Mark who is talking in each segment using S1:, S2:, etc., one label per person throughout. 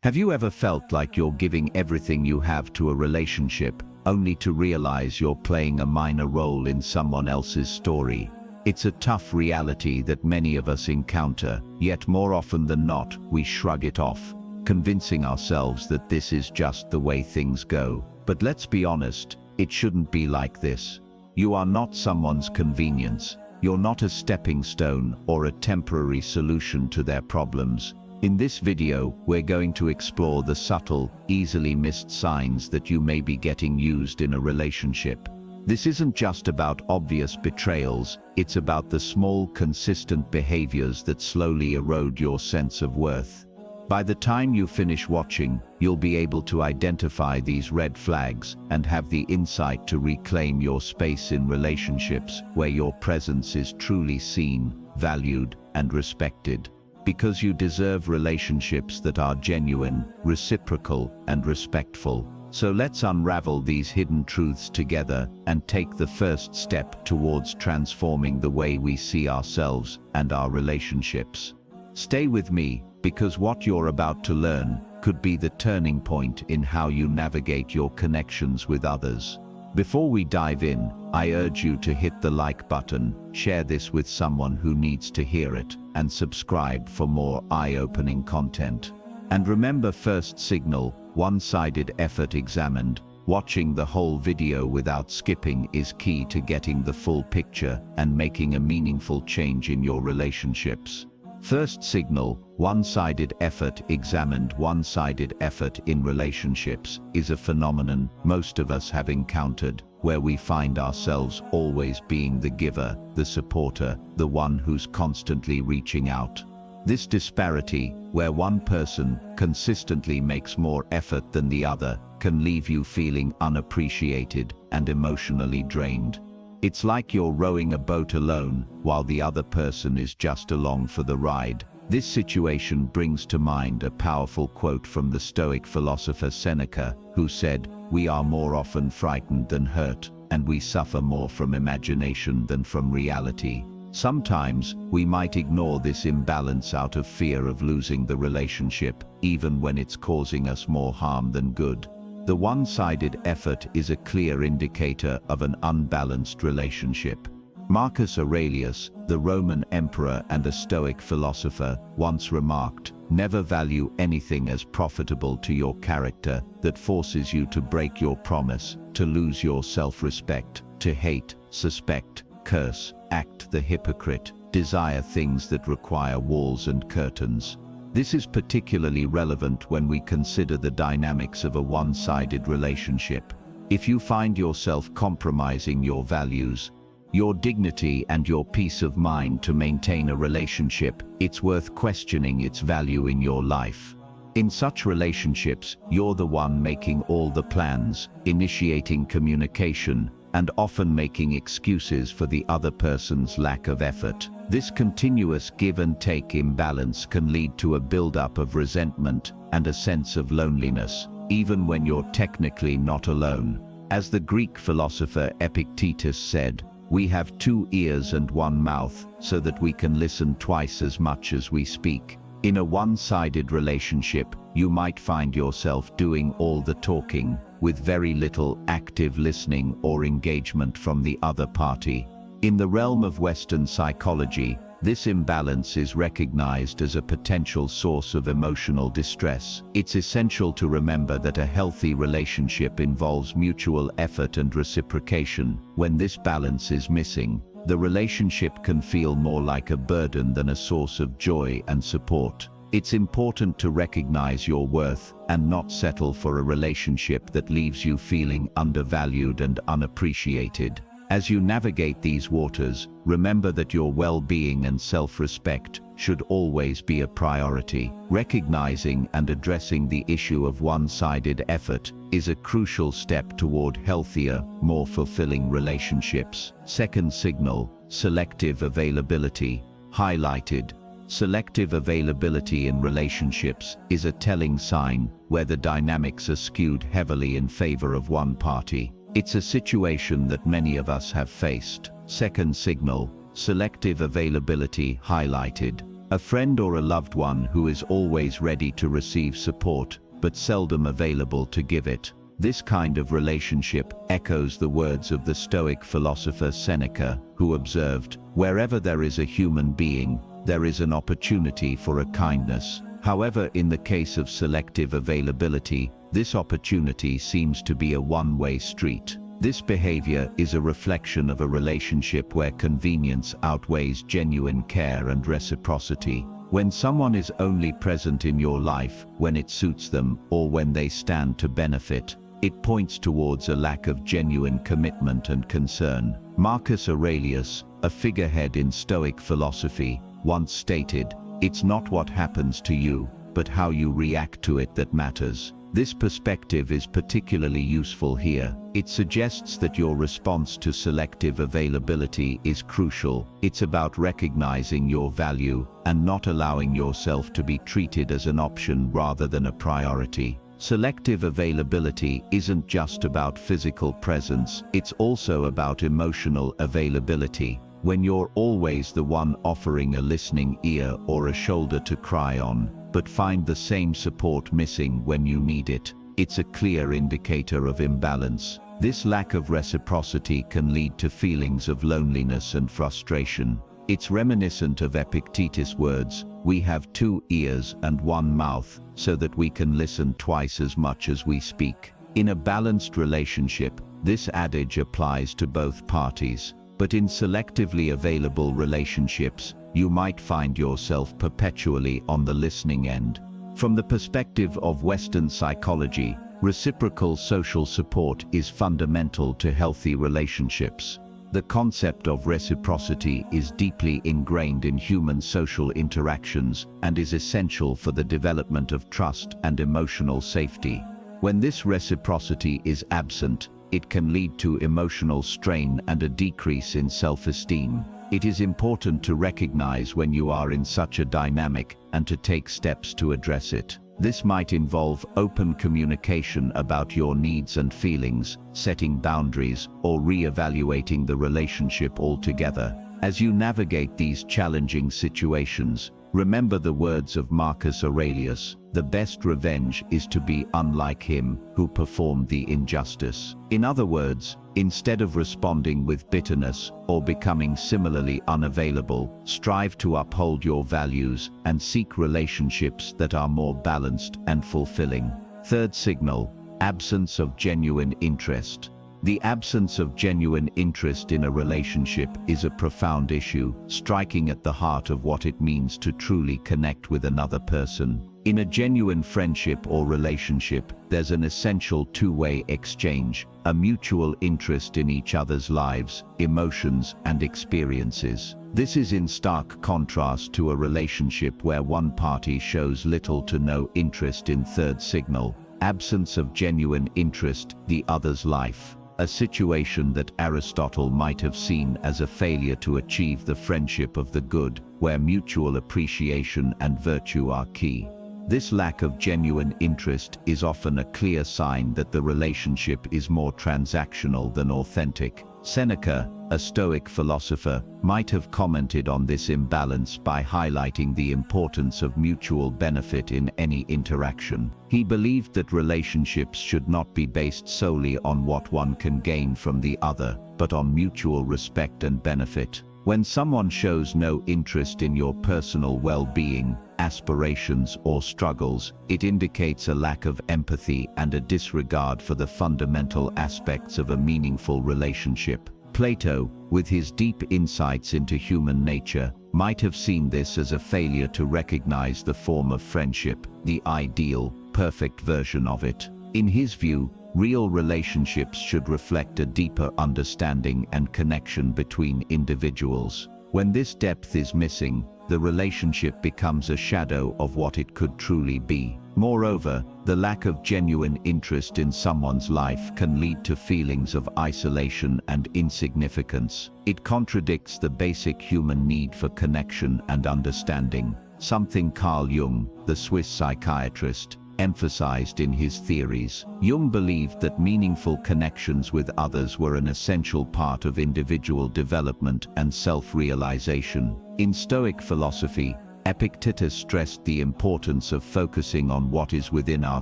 S1: Have you ever felt like you're giving everything you have to a relationship, only to realize you're playing a minor role in someone else's story? It's a tough reality that many of us encounter, yet more often than not, we shrug it off, convincing ourselves that this is just the way things go. But let's be honest, it shouldn't be like this. You are not someone's convenience. You're not a stepping stone or a temporary solution to their problems. In this video, we're going to explore the subtle, easily missed signs that you may be getting used in a relationship. This isn't just about obvious betrayals, it's about the small, consistent behaviors that slowly erode your sense of worth. By the time you finish watching, you'll be able to identify these red flags and have the insight to reclaim your space in relationships where your presence is truly seen, valued, and respected. Because you deserve relationships that are genuine, reciprocal, and respectful. So let's unravel these hidden truths together and take the first step towards transforming the way we see ourselves and our relationships. Stay with me, because what you're about to learn could be the turning point in how you navigate your connections with others. Before we dive in, I urge you to hit the like button, share this with someone who needs to hear it, and subscribe for more eye-opening content. And remember, first signal, one-sided effort examined. Watching the whole video without skipping is key to getting the full picture and making a meaningful change in your relationships. First signal, one-sided effort examined. One-sided effort in relationships is a phenomenon most of us have encountered, where we find ourselves always being the giver, the supporter, the one who's constantly reaching out. This disparity, where one person consistently makes more effort than the other, can leave you feeling unappreciated and emotionally drained. It's like you're rowing a boat alone, while the other person is just along for the ride. This situation brings to mind a powerful quote from the Stoic philosopher Seneca, who said, "We are more often frightened than hurt, and we suffer more from imagination than from reality." Sometimes, we might ignore this imbalance out of fear of losing the relationship, even when it's causing us more harm than good. The one-sided effort is a clear indicator of an unbalanced relationship. Marcus Aurelius, the Roman emperor and a Stoic philosopher, once remarked, "Never value anything as profitable to your character that forces you to break your promise, to lose your self-respect, to hate, suspect, curse, act the hypocrite, desire things that require walls and curtains." This is particularly relevant when we consider the dynamics of a one-sided relationship. If you find yourself compromising your values, your dignity and your peace of mind to maintain a relationship, it's worth questioning its value in your life. In such relationships, you're the one making all the plans, initiating communication, and often making excuses for the other person's lack of effort. This continuous give-and-take imbalance can lead to a buildup of resentment and a sense of loneliness, even when you're technically not alone. As the Greek philosopher Epictetus said, "We have 2 ears and 1 mouth, so that we can listen twice as much as we speak." In a one-sided relationship, you might find yourself doing all the talking, with very little active listening or engagement from the other party. In the realm of Western psychology, this imbalance is recognized as a potential source of emotional distress. It's essential to remember that a healthy relationship involves mutual effort and reciprocation. When this balance is missing, the relationship can feel more like a burden than a source of joy and support. It's important to recognize your worth and not settle for a relationship that leaves you feeling undervalued and unappreciated. As you navigate these waters, remember that your well-being and self-respect should always be a priority. Recognizing and addressing the issue of one-sided effort is a crucial step toward healthier, more fulfilling relationships. Second signal, selective availability, highlighted. Selective availability in relationships is a telling sign where the dynamics are skewed heavily in favor of one party. It's a situation that many of us have faced. Second signal, selective availability highlighted. A friend or a loved one who is always ready to receive support, but seldom available to give it. This kind of relationship echoes the words of the Stoic philosopher Seneca, who observed, "Wherever there is a human being, there is an opportunity for a kindness." However, in the case of selective availability, this opportunity seems to be a one-way street. This behavior is a reflection of a relationship where convenience outweighs genuine care and reciprocity. When someone is only present in your life when it suits them or when they stand to benefit, it points towards a lack of genuine commitment and concern. Marcus Aurelius, a figurehead in Stoic philosophy, once stated, "It's not what happens to you, but how you react to it that matters." This perspective is particularly useful here. It suggests that your response to selective availability is crucial. It's about recognizing your value and not allowing yourself to be treated as an option rather than a priority. Selective availability isn't just about physical presence, it's also about emotional availability. When you're always the one offering a listening ear or a shoulder to cry on, but find the same support missing when you need it, it's a clear indicator of imbalance. This lack of reciprocity can lead to feelings of loneliness and frustration. It's reminiscent of Epictetus' words, "We have 2 ears and 1 mouth, so that we can listen twice as much as we speak." In a balanced relationship, this adage applies to both parties. But in selectively available relationships, you might find yourself perpetually on the listening end. From the perspective of Western psychology, reciprocal social support is fundamental to healthy relationships. The concept of reciprocity is deeply ingrained in human social interactions and is essential for the development of trust and emotional safety. When this reciprocity is absent, it can lead to emotional strain and a decrease in self-esteem. It is important to recognize when you are in such a dynamic and to take steps to address it. This might involve open communication about your needs and feelings, setting boundaries, or re-evaluating the relationship altogether. As you navigate these challenging situations, remember the words of Marcus Aurelius, "The best revenge is to be unlike him who performed the injustice." In other words, instead of responding with bitterness or becoming similarly unavailable, strive to uphold your values and seek relationships that are more balanced and fulfilling. Third signal, absence of genuine interest. The absence of genuine interest in a relationship is a profound issue, striking at the heart of what it means to truly connect with another person. In a genuine friendship or relationship, there's an essential two-way exchange, a mutual interest in each other's lives, emotions, and experiences. This is in stark contrast to a relationship where one party shows little to no interest in third signal, absence of genuine interest, the other's life. A situation that Aristotle might have seen as a failure to achieve the friendship of the good, where mutual appreciation and virtue are key. This lack of genuine interest is often a clear sign that the relationship is more transactional than authentic. Seneca, a Stoic philosopher, might have commented on this imbalance by highlighting the importance of mutual benefit in any interaction. He believed that relationships should not be based solely on what one can gain from the other, but on mutual respect and benefit. When someone shows no interest in your personal well-being, aspirations, or struggles, it indicates a lack of empathy and a disregard for the fundamental aspects of a meaningful relationship. Plato, with his deep insights into human nature, might have seen this as a failure to recognize the form of friendship, the ideal, perfect version of it. In his view, real relationships should reflect a deeper understanding and connection between individuals. When this depth is missing, the relationship becomes a shadow of what it could truly be. Moreover, the lack of genuine interest in someone's life can lead to feelings of isolation and insignificance. It contradicts the basic human need for connection and understanding, something Carl Jung, the Swiss psychiatrist, emphasized in his theories. Jung believed that meaningful connections with others were an essential part of individual development and self-realization. In Stoic philosophy, Epictetus stressed the importance of focusing on what is within our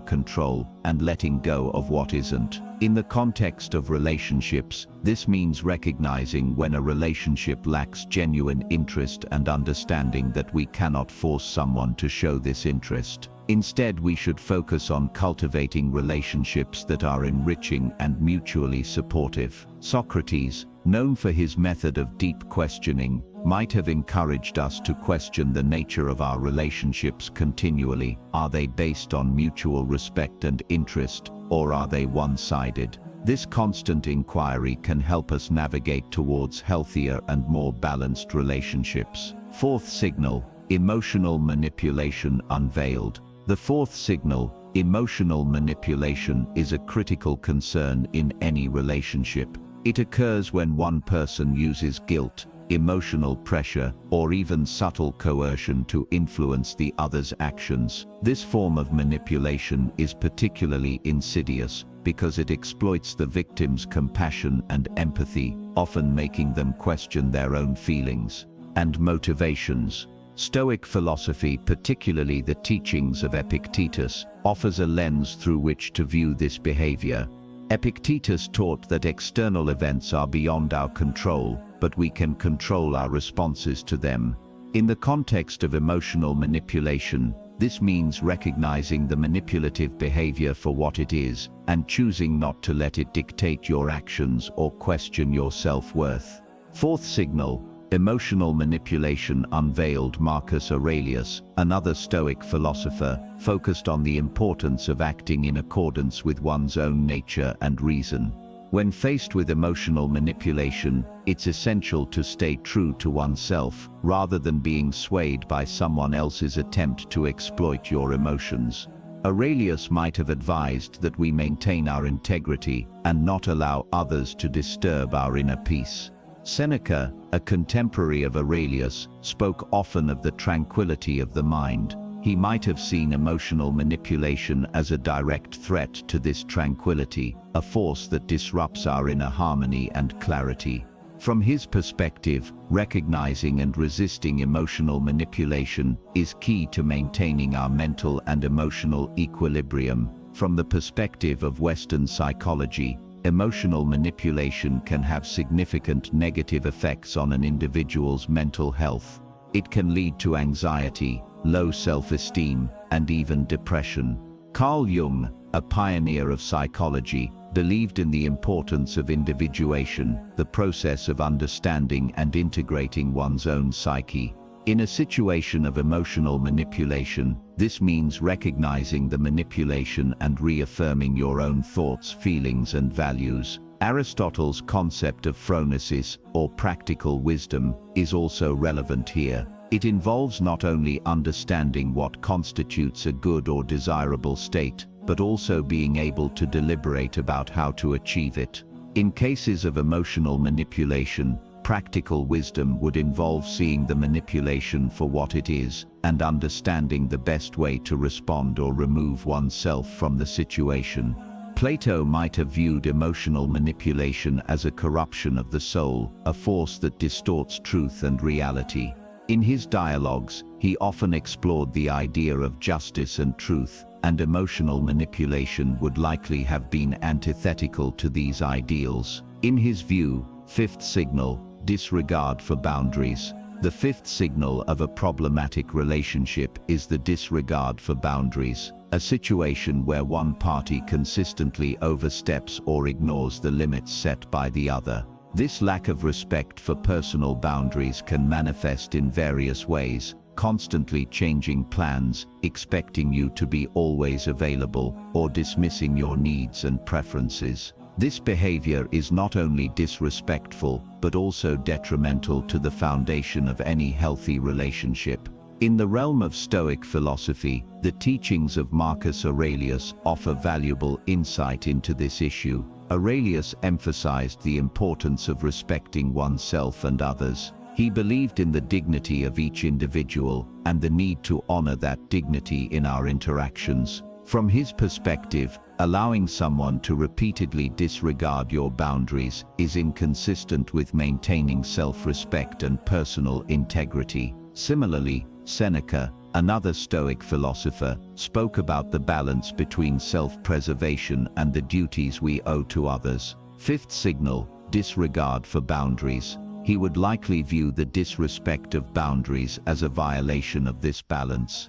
S1: control and letting go of what isn't. In the context of relationships, this means recognizing when a relationship lacks genuine interest and understanding that we cannot force someone to show this interest. Instead, we should focus on cultivating relationships that are enriching and mutually supportive. Socrates, known for his method of deep questioning, might have encouraged us to question the nature of our relationships continually. Are they based on mutual respect and interest, or are they one-sided? This constant inquiry can help us navigate towards healthier and more balanced relationships. Fourth signal, emotional manipulation unveiled. The fourth signal, emotional manipulation, is a critical concern in any relationship. It occurs when one person uses guilt, emotional pressure, or even subtle coercion to influence the other's actions. This form of manipulation is particularly insidious because it exploits the victim's compassion and empathy, often making them question their own feelings and motivations. Stoic philosophy, particularly the teachings of Epictetus, offers a lens through which to view this behavior. Epictetus taught that external events are beyond our control, but we can control our responses to them. In the context of emotional manipulation, this means recognizing the manipulative behavior for what it is and choosing not to let it dictate your actions or question your self-worth. Fourth signal, emotional manipulation unveiled. Marcus Aurelius, another Stoic philosopher, focused on the importance of acting in accordance with one's own nature and reason. When faced with emotional manipulation, it's essential to stay true to oneself, rather than being swayed by someone else's attempt to exploit your emotions. Aurelius might have advised that we maintain our integrity and not allow others to disturb our inner peace. Seneca, a contemporary of Aurelius, spoke often of the tranquility of the mind. He might have seen emotional manipulation as a direct threat to this tranquility, a force that disrupts our inner harmony and clarity. From his perspective, recognizing and resisting emotional manipulation is key to maintaining our mental and emotional equilibrium. From the perspective of Western psychology, emotional manipulation can have significant negative effects on an individual's mental health. It can lead to anxiety, low self-esteem, and even depression. Carl Jung, a pioneer of psychology, believed in the importance of individuation, the process of understanding and integrating one's own psyche. In a situation of emotional manipulation, this means recognizing the manipulation and reaffirming your own thoughts, feelings, and values. Aristotle's concept of phronesis, or practical wisdom, is also relevant here. It involves not only understanding what constitutes a good or desirable state, but also being able to deliberate about how to achieve it. In cases of emotional manipulation, practical wisdom would involve seeing the manipulation for what it is and understanding the best way to respond or remove oneself from the situation. Plato might have viewed emotional manipulation as a corruption of the soul, a force that distorts truth and reality. In his dialogues, he often explored the idea of justice and truth, and emotional manipulation would likely have been antithetical to these ideals. In his view, fifth signal, disregard for boundaries. The fifth signal of a problematic relationship is the disregard for boundaries, a situation where one party consistently oversteps or ignores the limits set by the other. This lack of respect for personal boundaries can manifest in various ways, constantly changing plans, expecting you to be always available, or dismissing your needs and preferences. This behavior is not only disrespectful, but also detrimental to the foundation of any healthy relationship. In the realm of Stoic philosophy, the teachings of Marcus Aurelius offer valuable insight into this issue. Aurelius emphasized the importance of respecting oneself and others. He believed in the dignity of each individual and the need to honor that dignity in our interactions. From his perspective, allowing someone to repeatedly disregard your boundaries is inconsistent with maintaining self-respect and personal integrity. Similarly, Seneca, another Stoic philosopher, spoke about the balance between self-preservation and the duties we owe to others. Fifth signal, disregard for boundaries. He would likely view the disrespect of boundaries as a violation of this balance.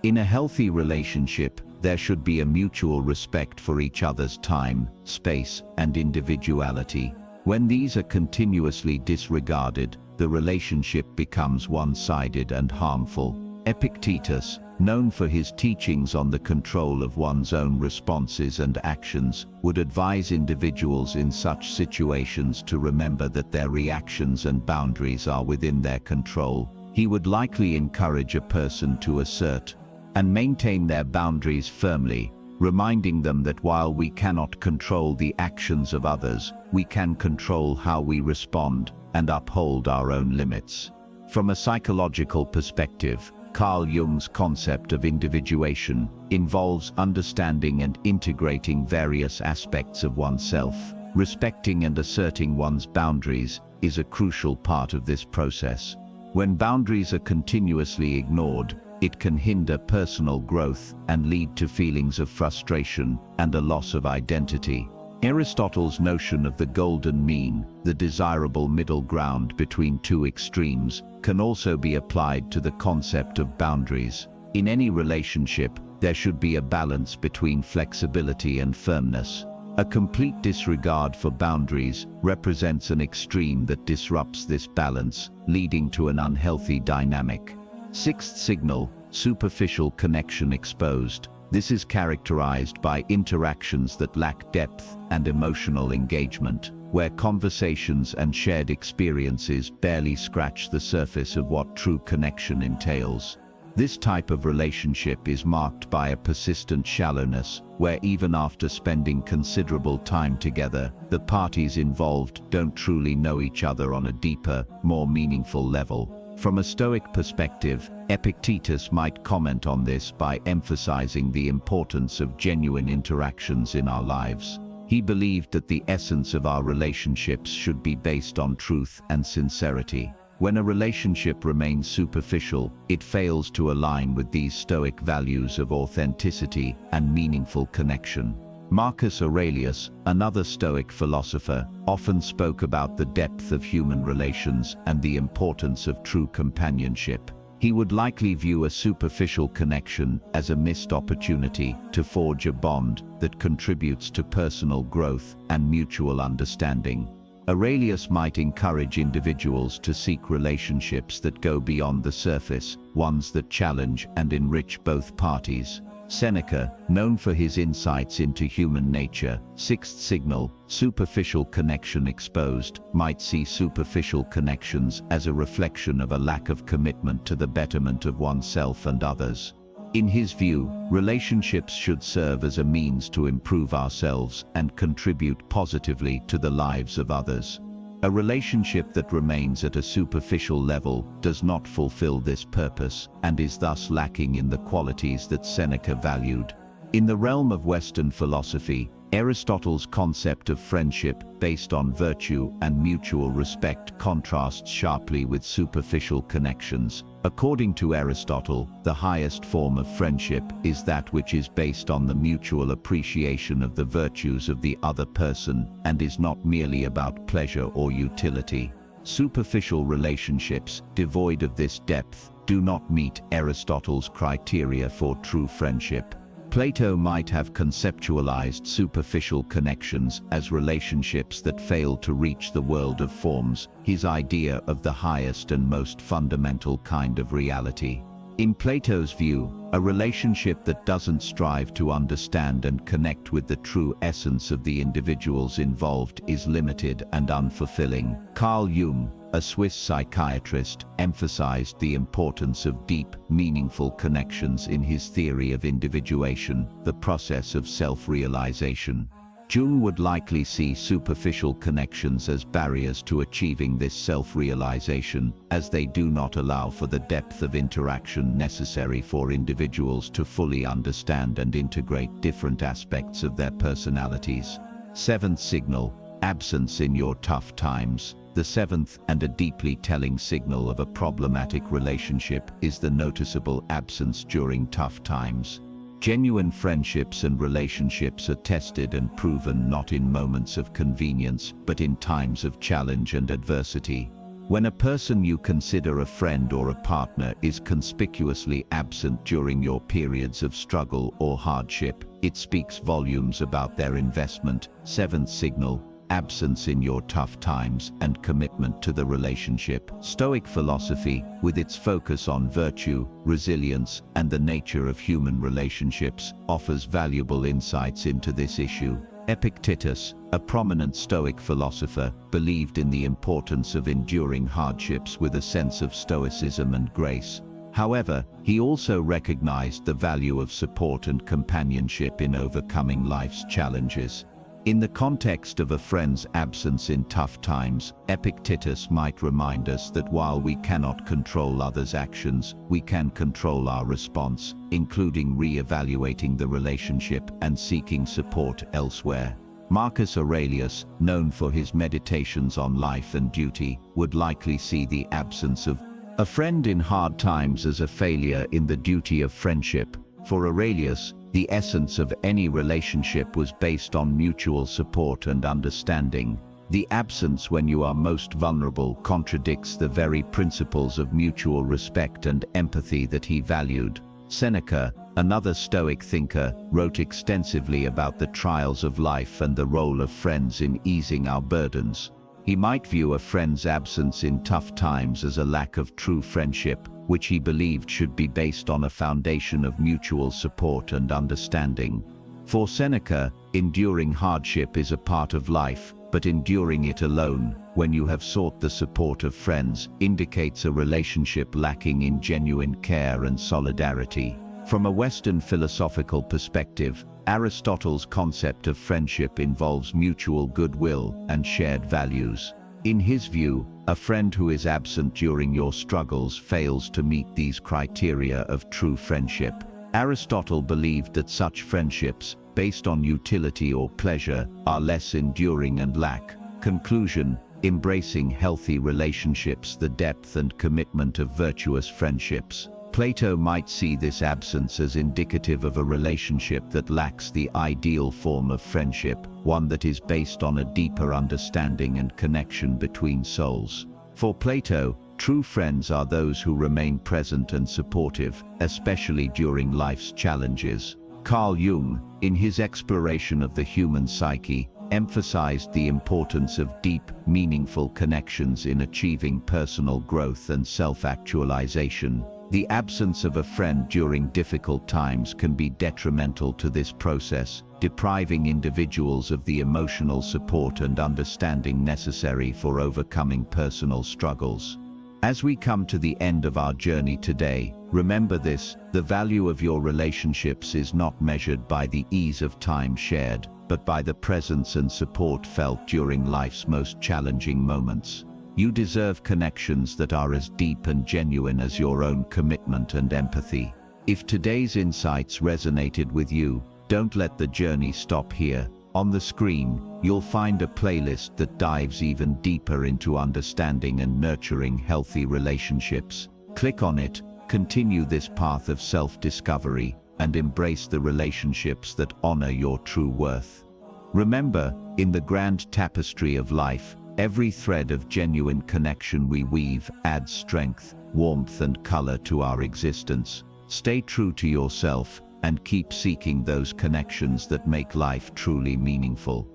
S1: In a healthy relationship, there should be a mutual respect for each other's time, space, and individuality. When these are continuously disregarded, the relationship becomes one-sided and harmful. Epictetus, known for his teachings on the control of one's own responses and actions, would advise individuals in such situations to remember that their reactions and boundaries are within their control. He would likely encourage a person to assert and maintain their boundaries firmly, reminding them that while we cannot control the actions of others, we can control how we respond and uphold our own limits. From a psychological perspective, Carl Jung's concept of individuation involves understanding and integrating various aspects of oneself. Respecting and asserting one's boundaries is a crucial part of this process. When boundaries are continuously ignored, it can hinder personal growth and lead to feelings of frustration and a loss of identity. Aristotle's notion of the golden mean, the desirable middle ground between two extremes, can also be applied to the concept of boundaries. In any relationship, there should be a balance between flexibility and firmness. A complete disregard for boundaries represents an extreme that disrupts this balance, leading to an unhealthy dynamic. Sixth signal, superficial connection exposed. This is characterized by interactions that lack depth and emotional engagement, where conversations and shared experiences barely scratch the surface of what true connection entails. This type of relationship is marked by a persistent shallowness, where even after spending considerable time together, the parties involved don't truly know each other on a deeper, more meaningful level. From a Stoic perspective, Epictetus might comment on this by emphasizing the importance of genuine interactions in our lives. He believed that the essence of our relationships should be based on truth and sincerity. When a relationship remains superficial, it fails to align with these Stoic values of authenticity and meaningful connection. Marcus Aurelius, another Stoic philosopher, often spoke about the depth of human relations and the importance of true companionship. He would likely view a superficial connection as a missed opportunity to forge a bond that contributes to personal growth and mutual understanding. Aurelius might encourage individuals to seek relationships that go beyond the surface, ones that challenge and enrich both parties. Seneca, known for his insights into human nature, sixth signal, superficial connection exposed, might see superficial connections as a reflection of a lack of commitment to the betterment of oneself and others. In his view, relationships should serve as a means to improve ourselves and contribute positively to the lives of others. A relationship that remains at a superficial level does not fulfill this purpose and is thus lacking in the qualities that Seneca valued. In the realm of Western philosophy, Aristotle's concept of friendship based on virtue and mutual respect contrasts sharply with superficial connections. According to Aristotle, the highest form of friendship is that which is based on the mutual appreciation of the virtues of the other person and is not merely about pleasure or utility. Superficial relationships, devoid of this depth, do not meet Aristotle's criteria for true friendship. Plato might have conceptualized superficial connections as relationships that fail to reach the world of forms, his idea of the highest and most fundamental kind of reality. In Plato's view, a relationship that doesn't strive to understand and connect with the true essence of the individuals involved is limited and unfulfilling. Carl Jung, a Swiss psychiatrist, emphasized the importance of deep, meaningful connections in his theory of individuation, the process of self-realization. Jung would likely see superficial connections as barriers to achieving this self-realization, as they do not allow for the depth of interaction necessary for individuals to fully understand and integrate different aspects of their personalities. Seventh signal, absence in your tough times. The seventh, and a deeply telling signal of a problematic relationship, is the noticeable absence during tough times. Genuine friendships and relationships are tested and proven not in moments of convenience, but in times of challenge and adversity. When a person you consider a friend or a partner is conspicuously absent during your periods of struggle or hardship, it speaks volumes about their investment. Seventh signal: absence in your tough times and commitment to the relationship. Stoic philosophy, with its focus on virtue, resilience, and the nature of human relationships, offers valuable insights into this issue. Epictetus, a prominent Stoic philosopher, believed in the importance of enduring hardships with a sense of stoicism and grace. However, he also recognized the value of support and companionship in overcoming life's challenges. In the context of a friend's absence in tough times, Epictetus might remind us that while we cannot control others' actions, we can control our response, including re-evaluating the relationship and seeking support elsewhere. Marcus Aurelius, known for his meditations on life and duty, would likely see the absence of a friend in hard times as a failure in the duty of friendship. For Aurelius, the essence of any relationship was based on mutual support and understanding. The absence when you are most vulnerable contradicts the very principles of mutual respect and empathy that he valued. Seneca, another Stoic thinker, wrote extensively about the trials of life and the role of friends in easing our burdens. He might view a friend's absence in tough times as a lack of true friendship, which he believed should be based on a foundation of mutual support and understanding. For Seneca, enduring hardship is a part of life, but enduring it alone, when you have sought the support of friends, indicates a relationship lacking in genuine care and solidarity. From a Western philosophical perspective, Aristotle's concept of friendship involves mutual goodwill and shared values. In his view, a friend who is absent during your struggles fails to meet these criteria of true friendship. Aristotle believed that such friendships, based on utility or pleasure, are less enduring and lack. Conclusion: embracing healthy relationships, the depth and commitment of virtuous friendships. Plato might see this absence as indicative of a relationship that lacks the ideal form of friendship, one that is based on a deeper understanding and connection between souls. For Plato, true friends are those who remain present and supportive, especially during life's challenges. Carl Jung, in his exploration of the human psyche, emphasized the importance of deep, meaningful connections in achieving personal growth and self-actualization. The absence of a friend during difficult times can be detrimental to this process, depriving individuals of the emotional support and understanding necessary for overcoming personal struggles. As we come to the end of our journey today, remember this: the value of your relationships is not measured by the ease of time shared, but by the presence and support felt during life's most challenging moments. You deserve connections that are as deep and genuine as your own commitment and empathy. If today's insights resonated with you, don't let the journey stop here. On the screen, you'll find a playlist that dives even deeper into understanding and nurturing healthy relationships. Click on it, continue this path of self-discovery, and embrace the relationships that honor your true worth. Remember, in the grand tapestry of life, every thread of genuine connection we weave adds strength, warmth, and color to our existence. Stay true to yourself and keep seeking those connections that make life truly meaningful.